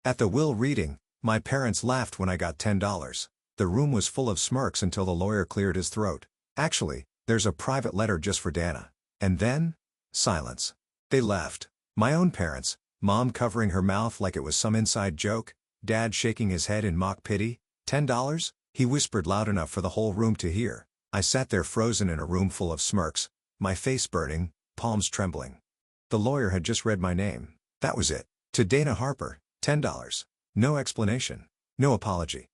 At the will reading, my parents laughed when I got $10. The room was full of smirks until the lawyer cleared his throat. Actually, there's a private letter just for Dana. And then? Silence. They left. My own parents, Mom covering her mouth like it was some inside joke, Dad shaking his head in mock pity. $10? He whispered loud enough for the whole room to hear. I sat there frozen in a room full of smirks, my face burning, palms trembling. The lawyer had just read my name. That was it. To Dana Harper, $10. No explanation. No apology.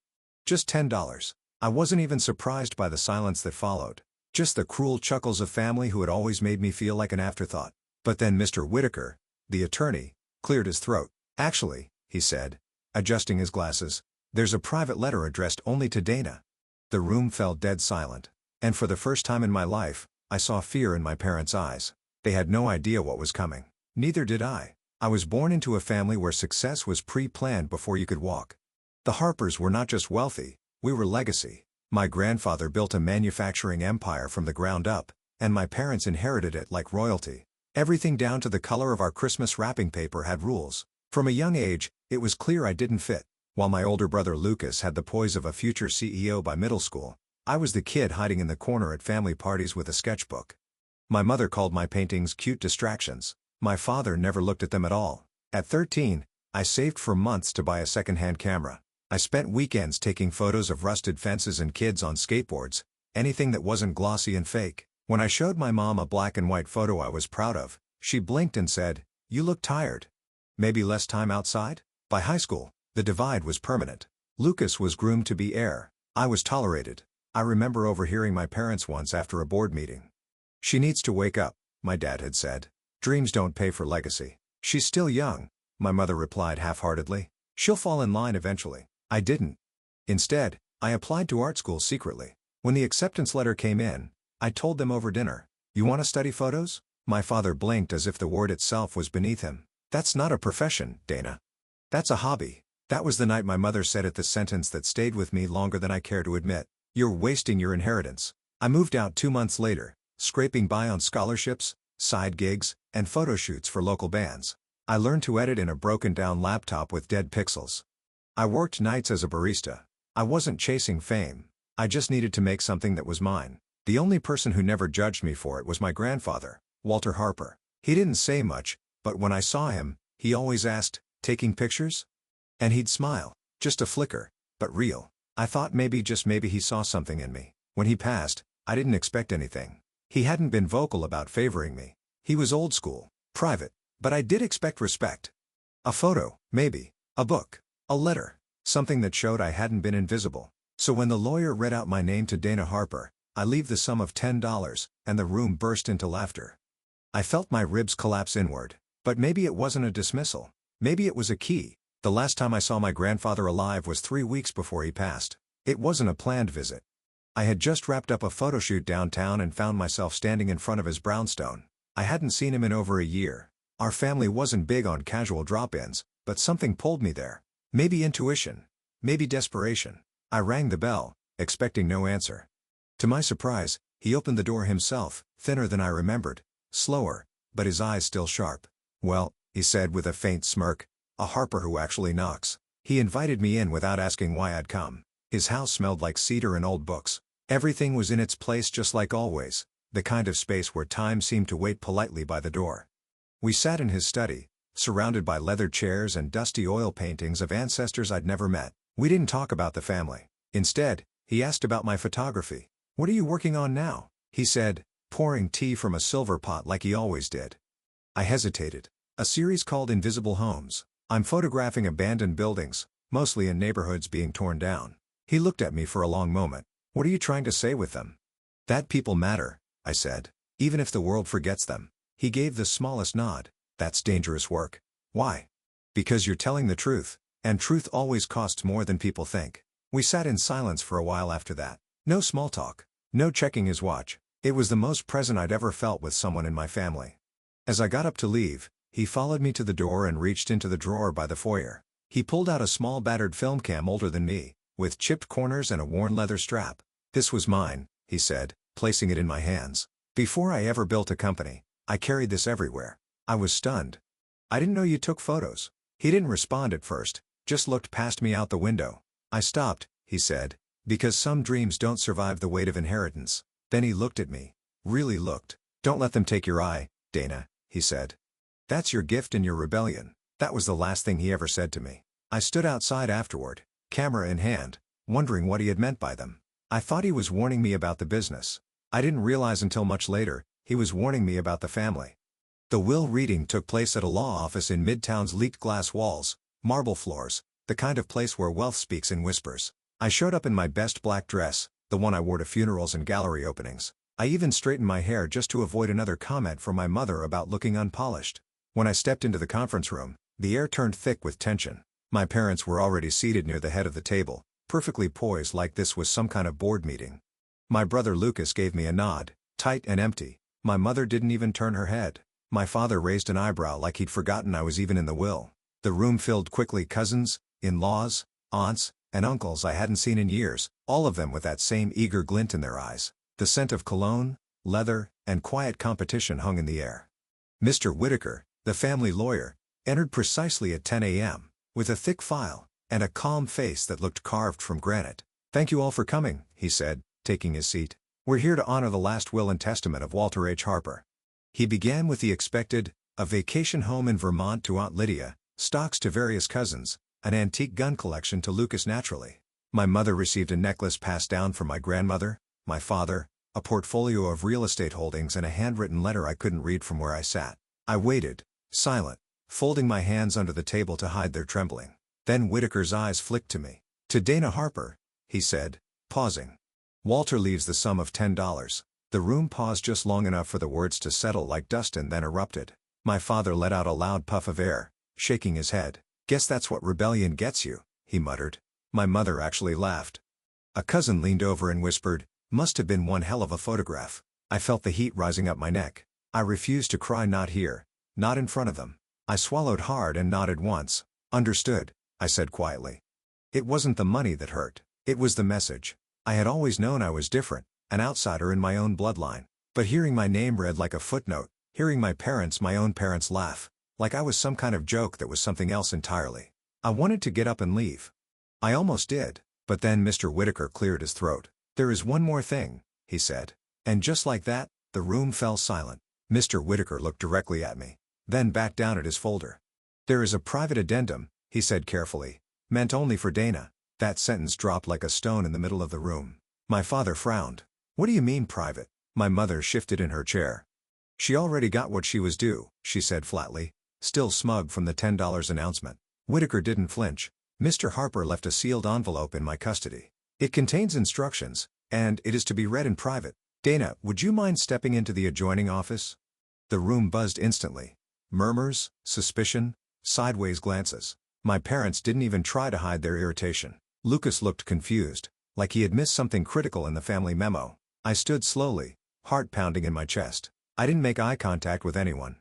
Just $10. I wasn't even surprised by the silence that followed. Just the cruel chuckles of family who had always made me feel like an afterthought. But then Mr. Whitaker, the attorney, cleared his throat. Actually, he said, adjusting his glasses, there's a private letter addressed only to Dana. The room fell dead silent. And for the first time in my life, I saw fear in my parents' eyes. They had no idea what was coming. Neither did I. I was born into a family where success was pre-planned before you could walk. The Harpers were not just wealthy, we were legacy. My grandfather built a manufacturing empire from the ground up, and my parents inherited it like royalty. Everything down to the color of our Christmas wrapping paper had rules. From a young age, it was clear I didn't fit. While my older brother Lucas had the poise of a future CEO by middle school, I was the kid hiding in the corner at family parties with a sketchbook. My mother called my paintings cute distractions. My father never looked at them at all. At 13, I saved for months to buy a second-hand camera. I spent weekends taking photos of rusted fences and kids on skateboards, anything that wasn't glossy and fake. When I showed my mom a black and white photo I was proud of, she blinked and said, "You look tired. Maybe less time outside?" By high school, the divide was permanent. Lucas was groomed to be heir. I was tolerated. I remember overhearing my parents once after a board meeting. "She needs to wake up," my dad had said. "Dreams don't pay for legacy." "She's still young," my mother replied half-heartedly. "She'll fall in line eventually." I didn't. Instead, I applied to art school secretly. When the acceptance letter came in, I told them over dinner, "You want to study photos?" My father blinked as if the word itself was beneath him. "That's not a profession, Dana. That's a hobby." That was the night my mother said it, the sentence that stayed with me longer than I care to admit. "You're wasting your inheritance." I moved out 2 months later, scraping by on scholarships, side gigs, and photo shoots for local bands. I learned to edit in a broken-down laptop with dead pixels. I worked nights as a barista. I wasn't chasing fame. I just needed to make something that was mine. The only person who never judged me for it was my grandfather, Walter Harper. He didn't say much, but when I saw him, he always asked, "Taking pictures?" And he'd smile, just a flicker, but real. I thought maybe, just maybe, he saw something in me. When he passed, I didn't expect anything. He hadn't been vocal about favoring me. He was old school, private, but I did expect respect. A photo, maybe. A book. A letter. Something that showed I hadn't been invisible. So when the lawyer read out my name to Dana Harper, I leave the sum of $10, and the room burst into laughter. I felt my ribs collapse inward. But maybe it wasn't a dismissal. Maybe it was a key. The last time I saw my grandfather alive was 3 weeks before he passed. It wasn't a planned visit. I had just wrapped up a photo shoot downtown and found myself standing in front of his brownstone. I hadn't seen him in over a year. Our family wasn't big on casual drop-ins, but something pulled me there. Maybe intuition. Maybe desperation. I rang the bell, expecting no answer. To my surprise, he opened the door himself, thinner than I remembered, slower, but his eyes still sharp. "Well," he said with a faint smirk, "a Harper who actually knocks." He invited me in without asking why I'd come. His house smelled like cedar and old books. Everything was in its place just like always, the kind of space where time seemed to wait politely by the door. We sat in his study, surrounded by leather chairs and dusty oil paintings of ancestors I'd never met. We didn't talk about the family. Instead, he asked about my photography. "What are you working on now?" he said, pouring tea from a silver pot like he always did. I hesitated. "A series called Invisible Homes. I'm photographing abandoned buildings, mostly in neighborhoods being torn down." He looked at me for a long moment. "What are you trying to say with them?" "That people matter," I said, "even if the world forgets them." He gave the smallest nod. "That's dangerous work." "Why?" "Because you're telling the truth, and truth always costs more than people think." We sat in silence for a while after that. No small talk. No checking his watch. It was the most present I'd ever felt with someone in my family. As I got up to leave, he followed me to the door and reached into the drawer by the foyer. He pulled out a small battered film cam older than me, with chipped corners and a worn leather strap. "This was mine," he said, placing it in my hands. "Before I ever built a company, I carried this everywhere." I was stunned. "I didn't know you took photos." He didn't respond at first, just looked past me out the window. I stopped, he said, because some dreams don't survive the weight of inheritance. Then he looked at me. Really looked. Don't let them take your eye, Dana, he said. That's your gift and your rebellion. That was the last thing he ever said to me. I stood outside afterward, camera in hand, wondering what he had meant by them. I thought he was warning me about the business. I didn't realize until much later, he was warning me about the family. The will reading took place at a law office in Midtown's leaked glass walls, marble floors, the kind of place where wealth speaks in whispers. I showed up in my best black dress, the one I wore to funerals and gallery openings. I even straightened my hair just to avoid another comment from my mother about looking unpolished. When I stepped into the conference room, the air turned thick with tension. My parents were already seated near the head of the table, perfectly poised like this was some kind of board meeting. My brother Lucas gave me a nod, tight and empty. My mother didn't even turn her head. My father raised an eyebrow like he'd forgotten I was even in the will. The room filled quickly cousins, in-laws, aunts, and uncles I hadn't seen in years, all of them with that same eager glint in their eyes. The scent of cologne, leather, and quiet competition hung in the air. Mr. Whitaker, the family lawyer, entered precisely at 10 a.m., with a thick file, and a calm face that looked carved from granite. "Thank you all for coming," he said, taking his seat. "We're here to honor the last will and testament of Walter H. Harper." He began with the expected, a vacation home in Vermont to Aunt Lydia, stocks to various cousins, an antique gun collection to Lucas naturally. My mother received a necklace passed down from my grandmother, my father, a portfolio of real estate holdings and a handwritten letter I couldn't read from where I sat. I waited, silent, folding my hands under the table to hide their trembling. Then Whitaker's eyes flicked to me. "To Dana Harper," he said, pausing. "Walter leaves the sum of $10. The room paused just long enough for the words to settle like dust and then erupted. My father let out a loud puff of air, shaking his head. "Guess that's what rebellion gets you," he muttered. My mother actually laughed. A cousin leaned over and whispered, "Must have been one hell of a photograph." I felt the heat rising up my neck. I refused to cry, not here, not in front of them. I swallowed hard and nodded once. "Understood," I said quietly. It wasn't the money that hurt. It was the message. I had always known I was different, an outsider in my own bloodline. But hearing my name read like a footnote, hearing my own parents laugh, like I was some kind of joke that was something else entirely. I wanted to get up and leave. I almost did, but then Mr. Whitaker cleared his throat. "There is one more thing," he said. And just like that, the room fell silent. Mr. Whitaker looked directly at me, then back down at his folder. "There is a private addendum," he said carefully, "meant only for Dana." That sentence dropped like a stone in the middle of the room. My father frowned. "What do you mean private?" My mother shifted in her chair. "She already got what she was due," she said flatly, still smug from the $10 announcement. Whitaker didn't flinch. "Mr. Harper left a sealed envelope in my custody. It contains instructions, and it is to be read in private. Dana, would you mind stepping into the adjoining office?" The room buzzed instantly. Murmurs, suspicion, sideways glances. My parents didn't even try to hide their irritation. Lucas looked confused, like he had missed something critical in the family memo. I stood slowly, heart pounding in my chest. I didn't make eye contact with anyone.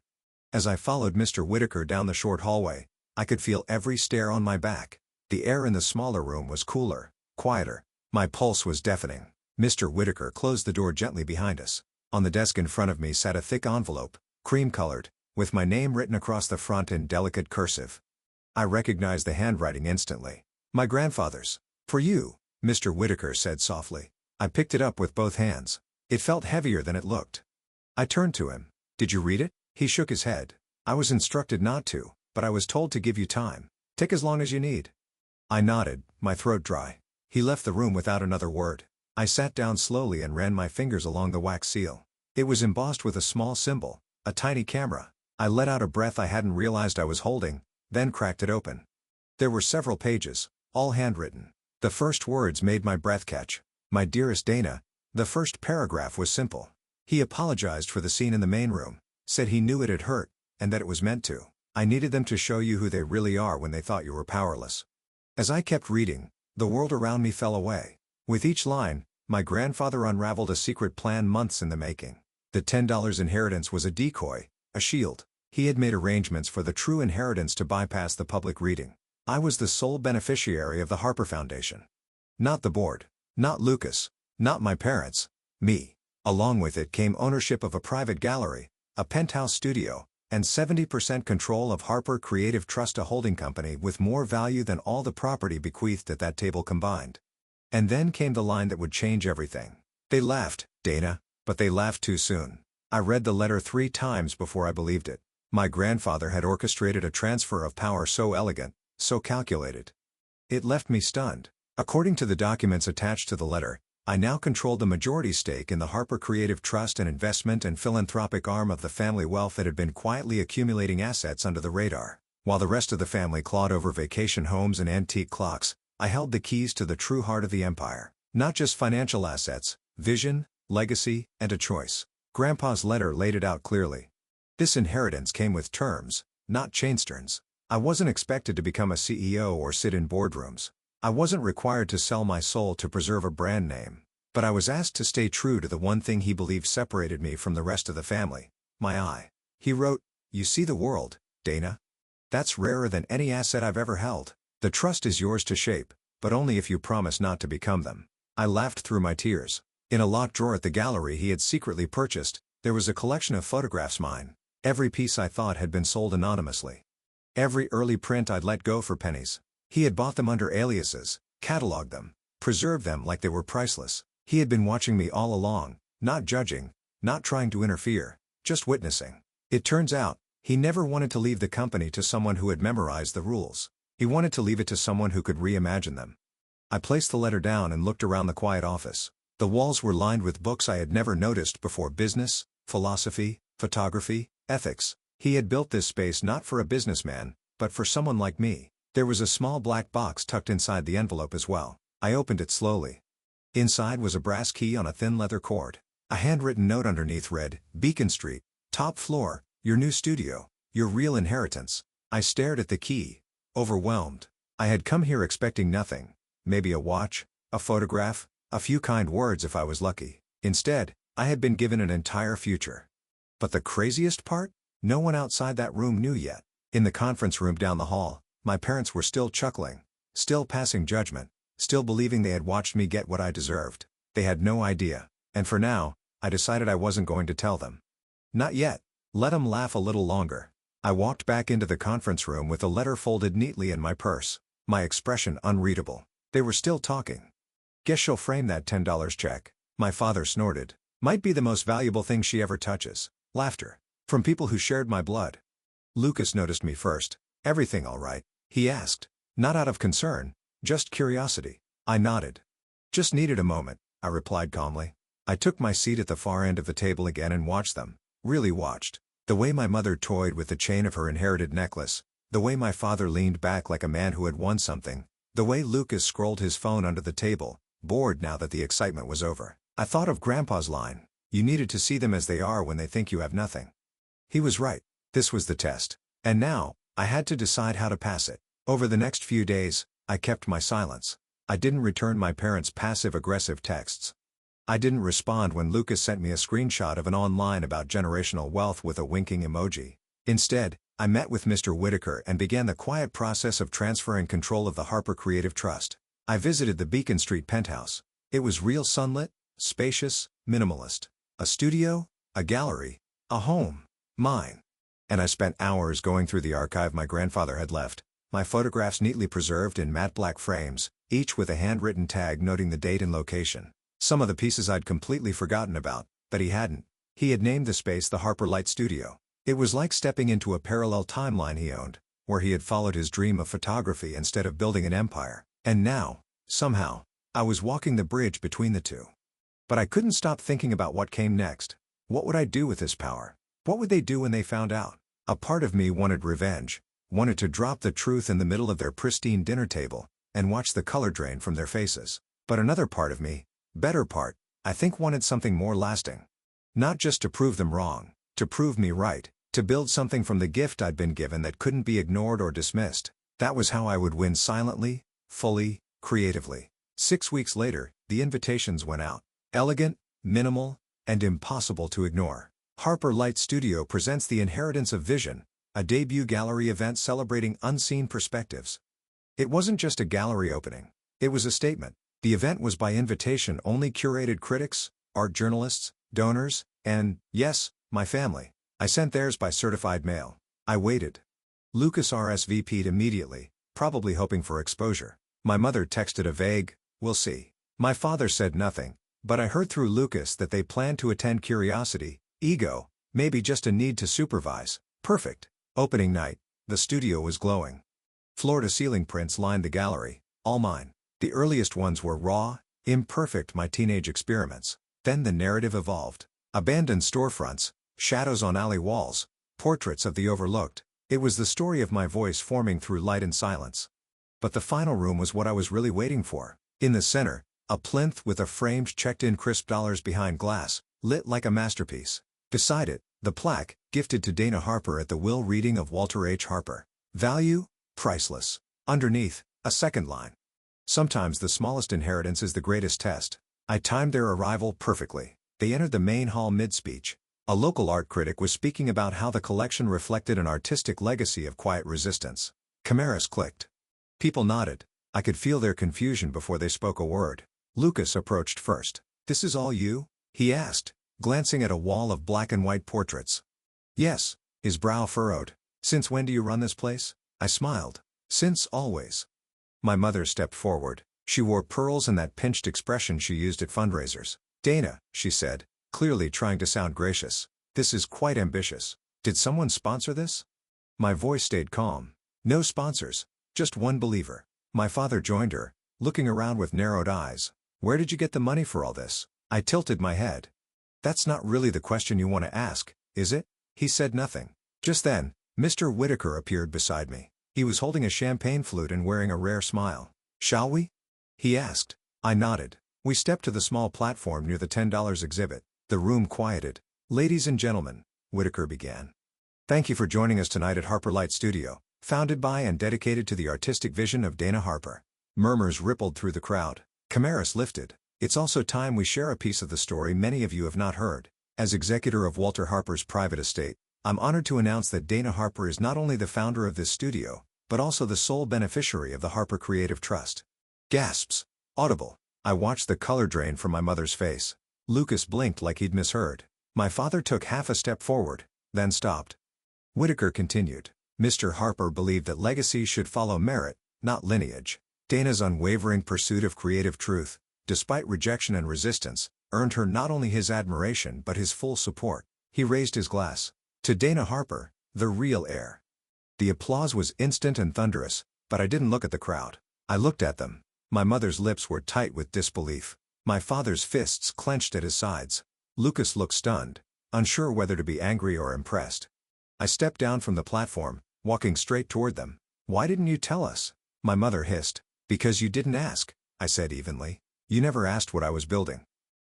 As I followed Mr. Whitaker down the short hallway, I could feel every stare on my back. The air in the smaller room was cooler, quieter. My pulse was deafening. Mr. Whitaker closed the door gently behind us. On the desk in front of me sat a thick envelope, cream-colored, with my name written across the front in delicate cursive. I recognized the handwriting instantly. "My grandfather's. For you," Mr. Whitaker said softly. I picked it up with both hands. It felt heavier than it looked. I turned to him. "Did you read it?" He shook his head. "I was instructed not to, but I was told to give you time. Take as long as you need." I nodded, my throat dry. He left the room without another word. I sat down slowly and ran my fingers along the wax seal. It was embossed with a small symbol, a tiny camera. I let out a breath I hadn't realized I was holding, then cracked it open. There were several pages, all handwritten. The first words made my breath catch. "My dearest Dana." The first paragraph was simple. He apologized for the scene in the main room, said he knew it had hurt, and that it was meant to. I needed them to show you who they really are when they thought you were powerless. As I kept reading, the world around me fell away. With each line, my grandfather unraveled a secret plan months in the making. The $10 inheritance was a decoy, a shield. He had made arrangements for the true inheritance to bypass the public reading. I was the sole beneficiary of the Harper Foundation. Not the board. Not Lucas. Not my parents. Me. Along with it came ownership of a private gallery, a penthouse studio, and 70% control of Harper Creative Trust, a holding company with more value than all the property bequeathed at that table combined. And then came the line that would change everything. They laughed, Dana, but they laughed too soon. I read the letter 3 times before I believed it. My grandfather had orchestrated a transfer of power so elegant, so calculated. It left me stunned. According to the documents attached to the letter, I now controlled the majority stake in the Harper Creative Trust, an investment and philanthropic arm of the family wealth that had been quietly accumulating assets under the radar. While the rest of the family clawed over vacation homes and antique clocks, I held the keys to the true heart of the empire. Not just financial assets, vision, legacy, and a choice. Grandpa's letter laid it out clearly. This inheritance came with terms, not chainstones. I wasn't expected to become a CEO or sit in boardrooms. I wasn't required to sell my soul to preserve a brand name. But I was asked to stay true to the one thing he believed separated me from the rest of the family: my eye. He wrote, "You see the world, Dana. That's rarer than any asset I've ever held. The trust is yours to shape, but only if you promise not to become them." I laughed through my tears. In a locked drawer at the gallery he had secretly purchased, there was a collection of photographs mine. Every piece I thought had been sold anonymously. Every early print I'd let go for pennies. He had bought them under aliases, cataloged them, preserved them like they were priceless. He had been watching me all along, not judging, not trying to interfere, just witnessing. It turns out, he never wanted to leave the company to someone who had memorized the rules. He wanted to leave it to someone who could reimagine them. I placed the letter down and looked around the quiet office. The walls were lined with books I had never noticed before: business, philosophy, photography, ethics. He had built this space not for a businessman, but for someone like me. There was a small black box tucked inside the envelope as well. I opened it slowly. Inside was a brass key on a thin leather cord. A handwritten note underneath read, "Beacon Street, top floor, your new studio, your real inheritance." I stared at the key, overwhelmed. I had come here expecting nothing. Maybe a watch, a photograph, a few kind words if I was lucky. Instead, I had been given an entire future. But the craziest part? No one outside that room knew yet. In the conference room down the hall, my parents were still chuckling, still passing judgment, still believing they had watched me get what I deserved. They had no idea, and for now, I decided I wasn't going to tell them. Not yet. Let them laugh a little longer. I walked back into the conference room with the letter folded neatly in my purse, my expression unreadable. They were still talking. "Guess she'll frame that $10 check," my father snorted. "Might be the most valuable thing she ever touches." Laughter. From people who shared my blood. Lucas noticed me first. "Everything all right?" he asked. Not out of concern, just curiosity. I nodded. "Just needed a moment," I replied calmly. I took my seat at the far end of the table again and watched them. Really watched. The way my mother toyed with the chain of her inherited necklace. The way my father leaned back like a man who had won something. The way Lucas scrolled his phone under the table, bored now that the excitement was over. I thought of Grandpa's line, "You needed to see them as they are when they think you have nothing." He was right. This was the test. And now, I had to decide how to pass it. Over the next few days, I kept my silence. I didn't return my parents' passive-aggressive texts. I didn't respond when Lucas sent me a screenshot of an online about generational wealth with a winking emoji. Instead, I met with Mr. Whitaker and began the quiet process of transferring control of the Harper Creative Trust. I visited the Beacon Street penthouse. It was real sunlit, spacious, minimalist. A studio, a gallery, a home. Mine. And I spent hours going through the archive my grandfather had left, my photographs neatly preserved in matte black frames, each with a handwritten tag noting the date and location. Some of the pieces I'd completely forgotten about, but he hadn't. He had named the space the Harper Light Studio. It was like stepping into a parallel timeline he owned, where he had followed his dream of photography instead of building an empire. And now, somehow, I was walking the bridge between the two. But I couldn't stop thinking about what came next. What would I do with this power? What would they do when they found out? A part of me wanted revenge, wanted to drop the truth in the middle of their pristine dinner table, and watch the color drain from their faces. But another part of me, better part, I think wanted something more lasting. Not just to prove them wrong, to prove me right, to build something from the gift I'd been given that couldn't be ignored or dismissed. That was how I would win silently, fully, creatively. 6 weeks later, the invitations went out. Elegant, minimal, and impossible to ignore. Harper Light Studio presents The Inheritance of Vision, a debut gallery event celebrating unseen perspectives. It wasn't just a gallery opening. It was a statement. The event was by invitation only. Curated critics, art journalists, donors, and, yes, my family. I sent theirs by certified mail. I waited. Lucas RSVP'd immediately, probably hoping for exposure. My mother texted a vague, "We'll see." My father said nothing, but I heard through Lucas that they planned to attend curiosity, ego, maybe just a need to supervise. Perfect. Opening night, the studio was glowing. Floor-to-ceiling prints lined the gallery, all mine. The earliest ones were raw, imperfect, my teenage experiments. Then the narrative evolved. Abandoned storefronts, shadows on alley walls, portraits of the overlooked. It was the story of my voice forming through light and silence. But the final room was what I was really waiting for. In the center, a plinth with a framed checked-in crisp dollars behind glass, lit like a masterpiece. Beside it, the plaque, gifted to Dana Harper at the will reading of Walter H. Harper. Value? Priceless. Underneath, a second line. Sometimes the smallest inheritance is the greatest test. I timed their arrival perfectly. They entered the main hall mid-speech. A local art critic was speaking about how the collection reflected an artistic legacy of quiet resistance. Cameras clicked. People nodded. I could feel their confusion before they spoke a word. Lucas approached first. "This is all you?" he asked, glancing at a wall of black and white portraits. "Yes." His brow furrowed. "Since when do you run this place?" I smiled. "Since always." My mother stepped forward. She wore pearls and that pinched expression she used at fundraisers. "Dana," she said, clearly trying to sound gracious, "this is quite ambitious. Did someone sponsor this?" My voice stayed calm. "No sponsors. Just one believer." My father joined her, looking around with narrowed eyes. "Where did you get the money for all this?" I tilted my head. "That's not really the question you want to ask, is it?" He said nothing. Just then, Mr. Whitaker appeared beside me. He was holding a champagne flute and wearing a rare smile. "Shall we?" he asked. I nodded. We stepped to the small platform near the $10 exhibit. The room quieted. "Ladies and gentlemen," Whitaker began. "Thank you for joining us tonight at Harper Light Studio, founded by and dedicated to the artistic vision of Dana Harper." Murmurs rippled through the crowd. Cameras lifted. "It's also time we share a piece of the story many of you have not heard. As executor of Walter Harper's private estate, I'm honored to announce that Dana Harper is not only the founder of this studio, but also the sole beneficiary of the Harper Creative Trust." Gasps. Audible. I watched the color drain from my mother's face. Lucas blinked like he'd misheard. My father took half a step forward, then stopped. Whitaker continued. "Mr. Harper believed that legacy should follow merit, not lineage. Dana's unwavering pursuit of creative truth, despite rejection and resistance, earned her not only his admiration but his full support." He raised his glass. "To Dana Harper, the real heir." The applause was instant and thunderous, but I didn't look at the crowd. I looked at them. My mother's lips were tight with disbelief. My father's fists clenched at his sides. Lucas looked stunned, unsure whether to be angry or impressed. I stepped down from the platform, walking straight toward them. "Why didn't you tell us?" my mother hissed. "Because you didn't ask," I said evenly. "You never asked what I was building.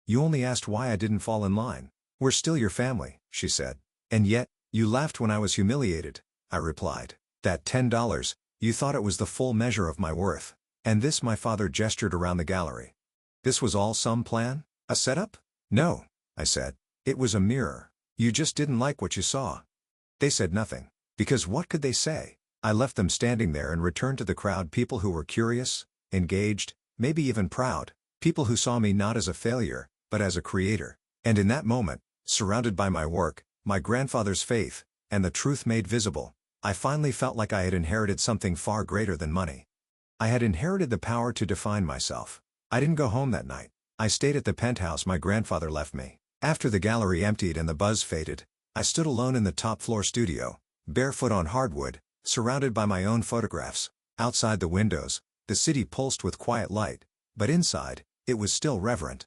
You only asked why I didn't fall in line." "We're still your family," she said. "And yet, you laughed when I was humiliated," I replied. "That $10, you thought it was the full measure of my worth. And this," my father gestured around the gallery. "This was all some plan? A setup?" "No," I said. "It was a mirror. You just didn't like what you saw." They said nothing. Because what could they say? I left them standing there and returned to the crowd, people who were curious, engaged, maybe even proud, people who saw me not as a failure, but as a creator. And in that moment, surrounded by my work, my grandfather's faith, and the truth made visible, I finally felt like I had inherited something far greater than money. I had inherited the power to define myself. I didn't go home that night. I stayed at the penthouse my grandfather left me. After the gallery emptied and the buzz faded, I stood alone in the top-floor studio, barefoot on hardwood, surrounded by my own photographs. Outside the windows, the city pulsed with quiet light, but inside, it was still reverent.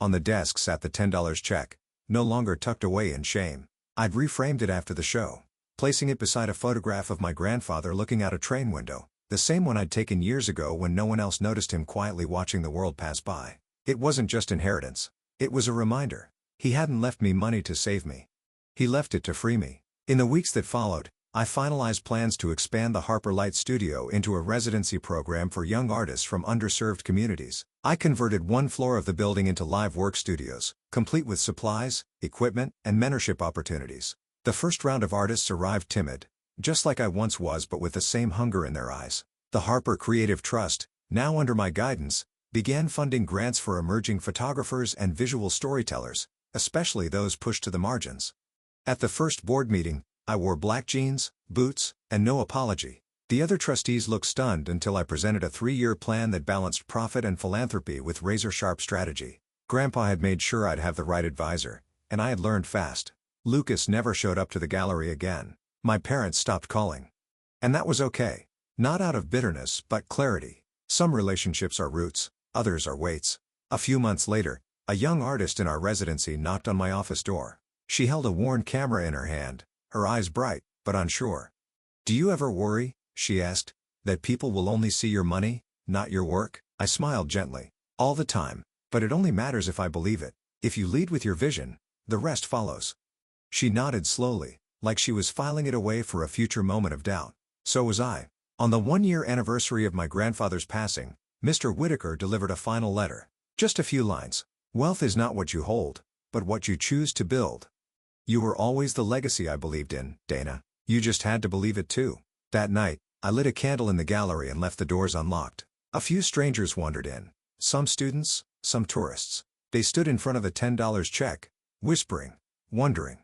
On the desk sat the $10 check, no longer tucked away in shame. I'd reframed it after the show, placing it beside a photograph of my grandfather looking out a train window, the same one I'd taken years ago when no one else noticed him quietly watching the world pass by. It wasn't just inheritance. It was a reminder. He hadn't left me money to save me. He left it to free me. In the weeks that followed, I finalized plans to expand the Harper Light Studio into a residency program for young artists from underserved communities. I converted one floor of the building into live work studios, complete with supplies, equipment, and mentorship opportunities. The first round of artists arrived timid, just like I once was, but with the same hunger in their eyes. The Harper Creative Trust, now under my guidance, began funding grants for emerging photographers and visual storytellers, especially those pushed to the margins. At the first board meeting, I wore black jeans, boots, and no apology. The other trustees looked stunned until I presented a 3-year plan that balanced profit and philanthropy with razor-sharp strategy. Grandpa had made sure I'd have the right advisor, and I had learned fast. Lucas never showed up to the gallery again. My parents stopped calling. And that was okay. Not out of bitterness, but clarity. Some relationships are roots, others are weights. A few months later, a young artist in our residency knocked on my office door. She held a worn camera in her hand, her eyes bright, but unsure. "Do you ever worry," she asked, "that people will only see your money, not your work?" I smiled gently. "All the time, but it only matters if I believe it. If you lead with your vision, the rest follows." She nodded slowly, like she was filing it away for a future moment of doubt. So was I. On the 1-year anniversary of my grandfather's passing, Mr. Whitaker delivered a final letter. Just a few lines. "Wealth is not what you hold, but what you choose to build. You were always the legacy I believed in, Dana. You just had to believe it too." That night, I lit a candle in the gallery and left the doors unlocked. A few strangers wandered in. Some students, some tourists. They stood in front of a $10 check, whispering, wondering.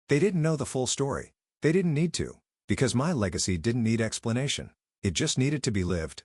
They didn't know the full story. They didn't need to, because my legacy didn't need explanation. It just needed to be lived.